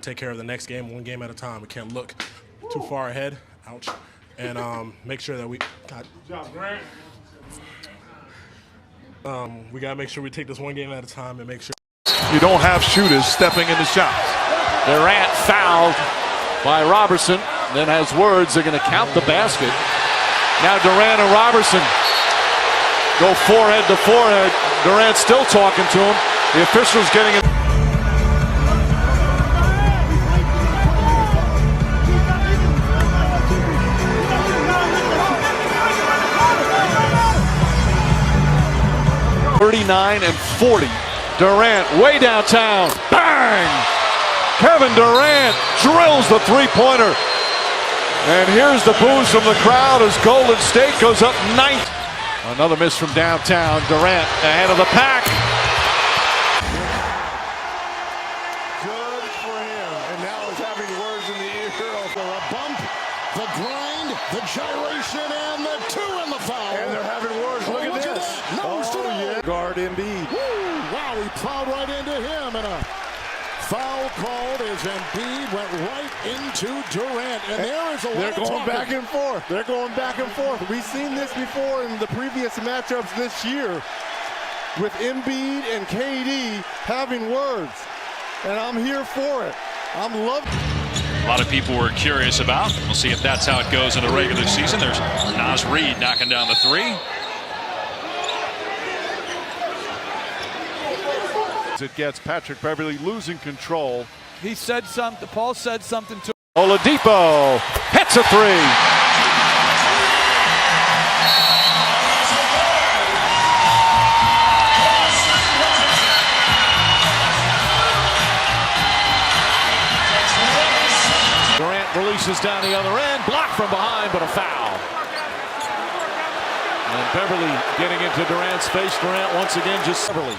take care of the next game, one game at a time. We can't look too far ahead. Ouch. And make sure that we got. We gotta make sure we take this one game at a time and make sure you don't have shooters stepping in the shots. Durant fouled by Robertson, then has words. They're going to count the basket. Now Durant and Robertson go forehead to forehead. Durant still talking to him. The officials getting it. (39-40). Durant way downtown. Bang! Kevin Durant drills the three-pointer. And here's the booze from the crowd as Golden State goes up 9. Another miss from downtown. Durant ahead of the pack. Good for him. And now he's having words in the ear of a bump, the grind, the gyration, and the two in the foul. And they're having words. Look at this. Yeah. Guard Embiid. Wow, he plowed right into him. And a foul called as Embiid went right into Durant. And there is a lot They're of going talking. back and forth. They're going back and forth. We've seen this before in the previous matchups this year with Embiid and KD having words. And I'm here for it. I'm loving it. A lot of people were curious about. We'll see if that's how it goes in the regular season. There's Naz Reid knocking down the three. It gets Patrick Beverly losing control. He said something. Paul said something to Oladipo hits a three. Durant releases down the other end, blocked from behind, but a foul. And Beverly getting into Durant's face. Durant once again just Beverly.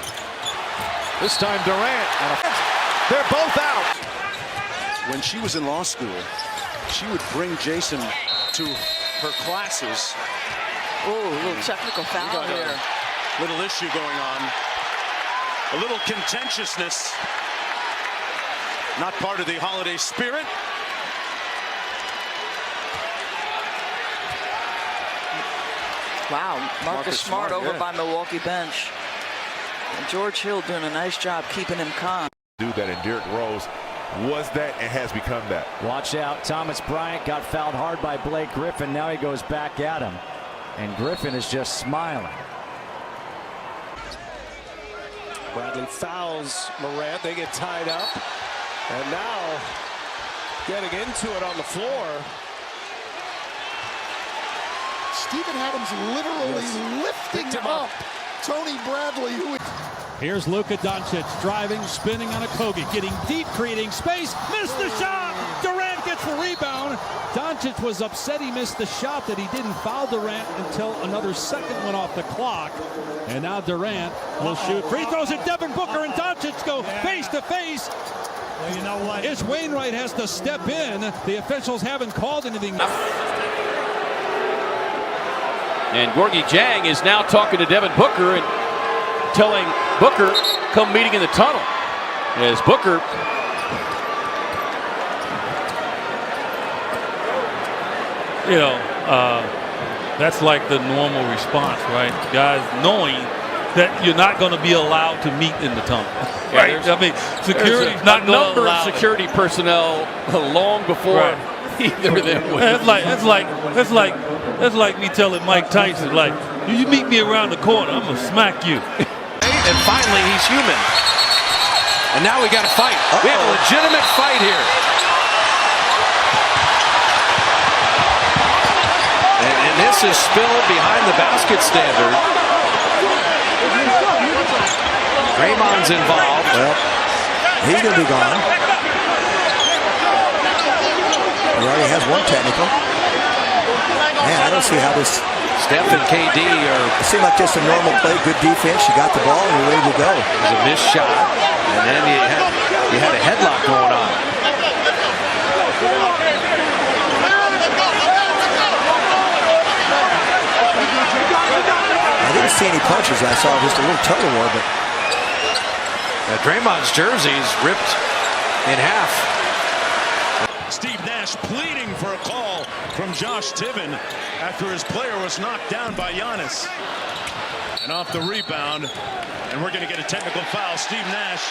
This time Durant. They're both out. When she was in law school, she would bring Jason to her classes. Oh, a little technical foul here. Little issue going on. A little contentiousness. Not part of the holiday spirit. Wow, Marcus Smart over yeah. by Milwaukee bench. And George Hill doing a nice job keeping him calm. Do that, and Derrick Rose was that and has become that. Watch out. Thomas Bryant got fouled hard by Blake Griffin. Now he goes back at him. And Griffin is just smiling. Bradley fouls Morant. They get tied up. And now getting into it on the floor. Steven Adams literally lifting up Tony Bradley. Here's Luka Doncic driving, spinning on a Kogi, getting deep, creating space, missed the shot. Durant gets the rebound. Doncic was upset he missed the shot, that he didn't foul Durant until another second went off the clock. And now Durant will shoot free throws, and Devin Booker and Doncic go face to face. Well, you know what? Ish Wainwright has to step in. The officials haven't called anything. And Gorgie Jang is now talking to Devin Booker and telling Booker, come meeting in the tunnel. As Booker that's like the normal response, right? Guys knowing that you're not going to be allowed to meet in the tunnel. Right? I mean, security's not going to allow. A number of security personnel long before either of them. That's like me telling Mike Tyson, like, you meet me around the corner, I'm gonna smack you. And finally, he's human. And now we got a fight. We have a legitimate fight here. And this is spilled behind the basket standard. Draymond's involved. Well, he's going to be gone. He already has one technical. Man, I don't see how this... Steph and KD are... It seemed like just a normal play, good defense. You got the ball and you're ready to go. It was a missed shot. And then you had a headlock going on. I didn't see any punches. I saw just a little tug of war, but... Draymond's jersey is ripped in half. Steve Nash pleading for a call from Josh Tiven after his player was knocked down by Giannis. And off the rebound, and we're going to get a technical foul. Steve Nash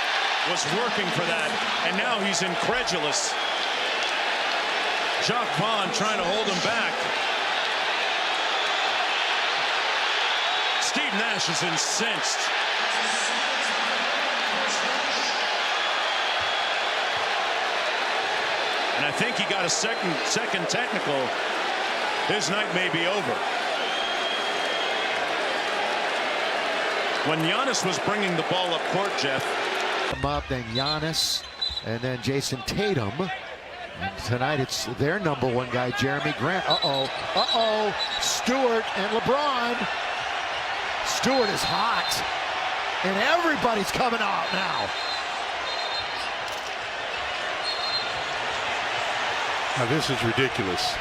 was working for that, and now he's incredulous. Jacques Vaughn trying to hold him back. Steve Nash is incensed. And I think he got a second technical. His night may be over. When Giannis was bringing the ball up court, Jeff. Up, then Giannis, and then Jason Tatum. And tonight it's their number one guy, Jeremy Grant. Stewart and LeBron. Stewart is hot, and everybody's coming out now. Now this is ridiculous.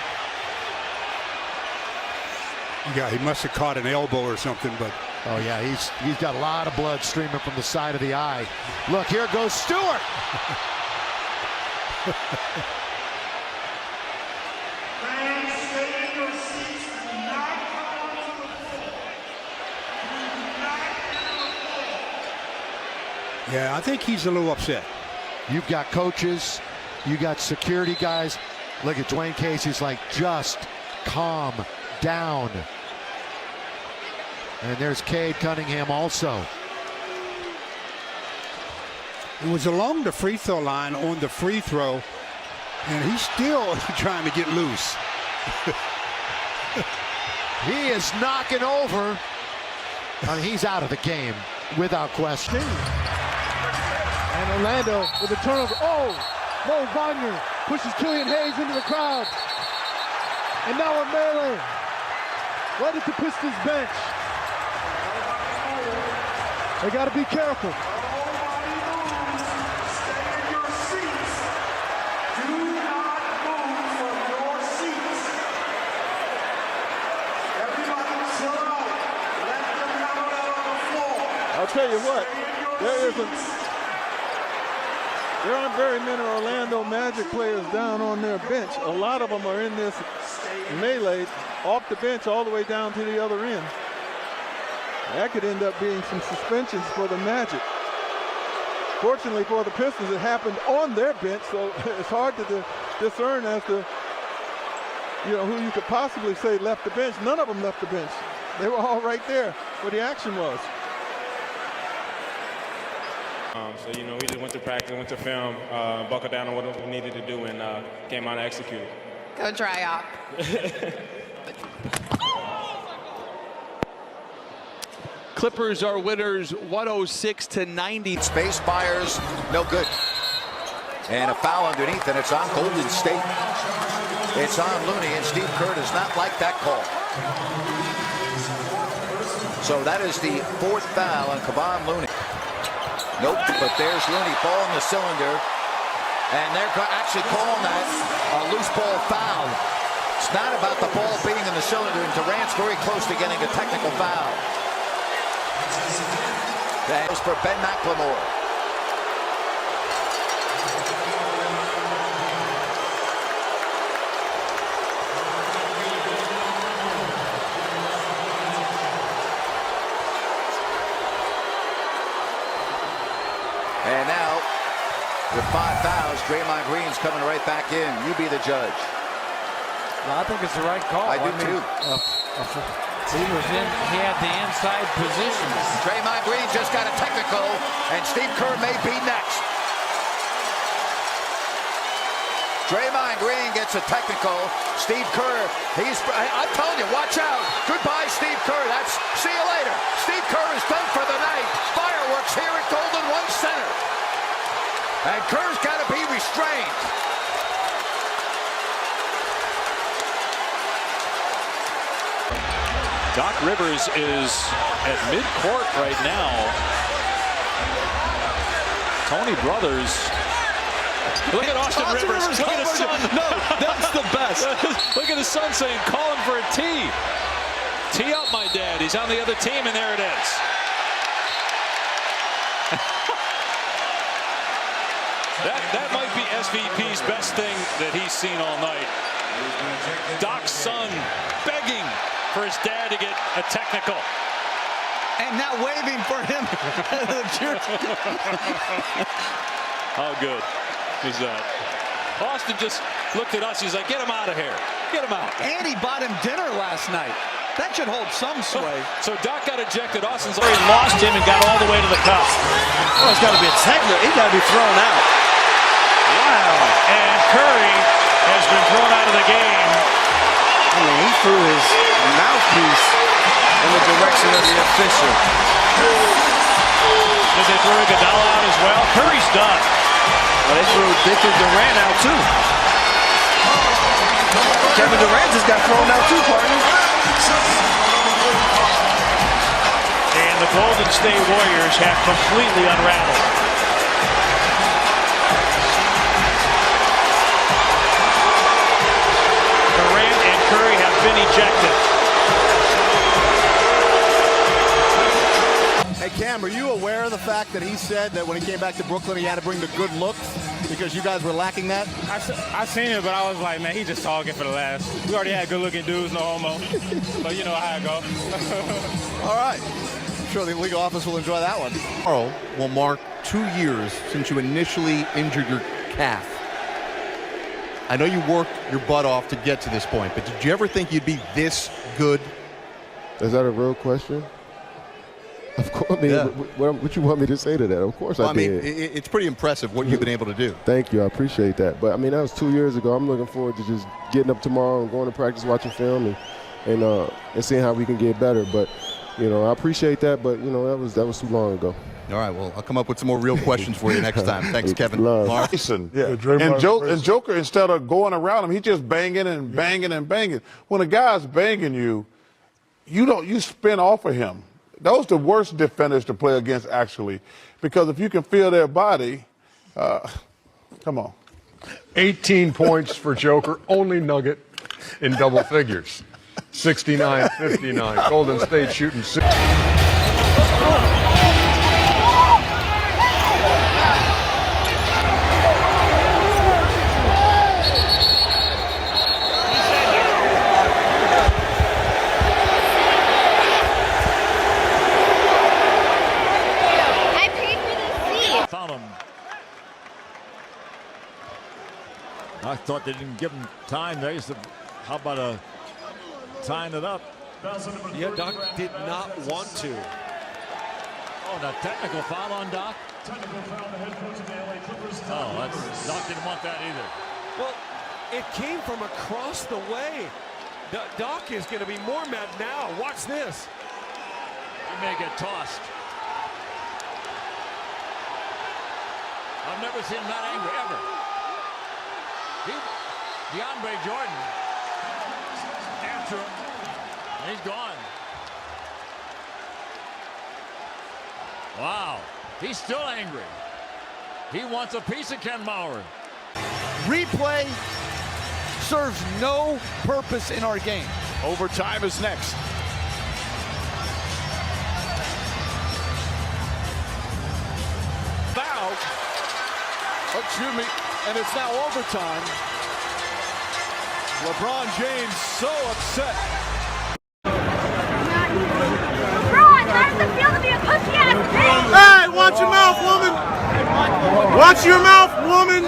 He must have caught an elbow or something, but oh yeah, he's got a lot of blood streaming from the side of the eye. Look, here goes Stewart. yeah, I think he's a little upset. You've got coaches, you got security guys. Look at Dwayne Casey's like, just calm down. And there's Cade Cunningham also. It was along the free throw line on the free throw, and he's still trying to get loose. He is knocking over. I mean, he's out of the game without question. And Orlando with a turnover. Oh, Mo Wagner pushes Killian Hayes into the crowd. And now a melee right at the Pistons bench. They got to be careful. I'll tell you what, there aren't very many Orlando Magic players down on their bench. A lot of them are in this melee off the bench all the way down to the other end. That could end up being some suspensions for the Magic. Fortunately for the Pistons, it happened on their bench, so it's hard to discern as to who you could possibly say left the bench. None of them left the bench. They were all right there where the action was. So, we just went to practice, went to film, buckled down on what we needed to do, and came out and executed. Go dry up. Clippers are winners 106-90. Space buyers, no good. And a foul underneath, and it's on Golden State. It's on Looney, and Steve Kerr does not like that call. So that is the fourth foul on Kevon Looney. Nope, but there's Looney, ball in the cylinder. And they're actually calling that a loose ball foul. It's not about the ball being in the cylinder, and Durant's very close to getting a technical foul. That is for Ben McLemore. And now, with 5 fouls, Draymond Green's coming right back in. You be the judge. Well, I think it's the right call. I do too. He had the inside position. Draymond Green just got a technical, and Steve Kerr may be next. Draymond Green gets a technical. Steve Kerr, I'm telling you, watch out. Goodbye, Steve Kerr. See you later. Steve Kerr is done for the night. Fireworks here at Golden One Center. And Kerr's got to be restrained. Doc Rivers is at midcourt right now. Tony Brothers. Look at Austin Rivers. Look at his son. No, that's the best. Look at his son saying, call him for a tee. Tee up, my dad. He's on the other team, and there it is. That might be SVP's best thing that he's seen all night. Doc's son begging for his dad to get a technical. And not waving for him. How good is that? Austin just looked at us. He's like, get him out of here. Get him out. And he bought him dinner last night. That should hold some sway. So Doc got ejected. Austin's He lost him and got all the way to the cup. Oh, it's got to be a technical. He got to be thrown out. Wow. And Curry has been thrown out of the game. I mean, he threw his mouthpiece in the direction of the official. Did they throw Iguodala out as well? Curry's done. Well, they threw Durant out too. Kevin Durant just got thrown out too, partner. And the Golden State Warriors have completely unraveled. Durant and Curry have been ejected. Hey, Cam, are you aware of the fact that he said that when he came back to Brooklyn, he had to bring the good looks because you guys were lacking that? I seen it, but I was like, man, he just talking for the last. We already had good-looking dudes, no homo. But you know how it go. All right. I'm sure the legal office will enjoy that one. Tomorrow will mark 2 years since you initially injured your calf. I know you worked your butt off to get to this point, but did you ever think you'd be this good? Is that a real question? Of course. I mean, Yeah. what you want me to say to that? Of course Well, I I mean, did. it's pretty impressive what you've been able to do. Thank you. I appreciate that. But, I mean, that was 2 years ago. I'm looking forward to just getting up tomorrow and going to practice, watching film, and seeing how we can get better. But, you know, I appreciate that. But, you know, that was too long ago. All right, well, I'll come up with some more real questions for you next time. Thanks, Kevin. Jason. Yeah. And Joker, instead of going around him, he's just banging and banging and banging. When a guy's banging you, you spin off of him. Those are the worst defenders to play against, actually, because if you can feel their body, come on. 18 points for Joker, only Nugget in double figures. 69-59. Golden State shooting 6. I thought they didn't give him time. They said, how about tying it up? Yeah, Doc did not want to. Oh, the technical foul on Doc? Technical foul, the head coach of the LA Clippers. Doc didn't want that either. Well, it came from across the way. Doc is going to be more mad now. Watch this. He may get tossed. I've never seen him that angry, ever. DeAndre Jordan after him, and he's gone. Wow, he's still angry. He wants a piece of Ken Maurer. Replay serves no purpose in our game. Overtime is next. Foul. Excuse me. And it's now overtime. LeBron James so upset. LeBron, how does it feel to be a pussy-ass bitch? Hey, watch your mouth, woman! Watch your mouth, woman!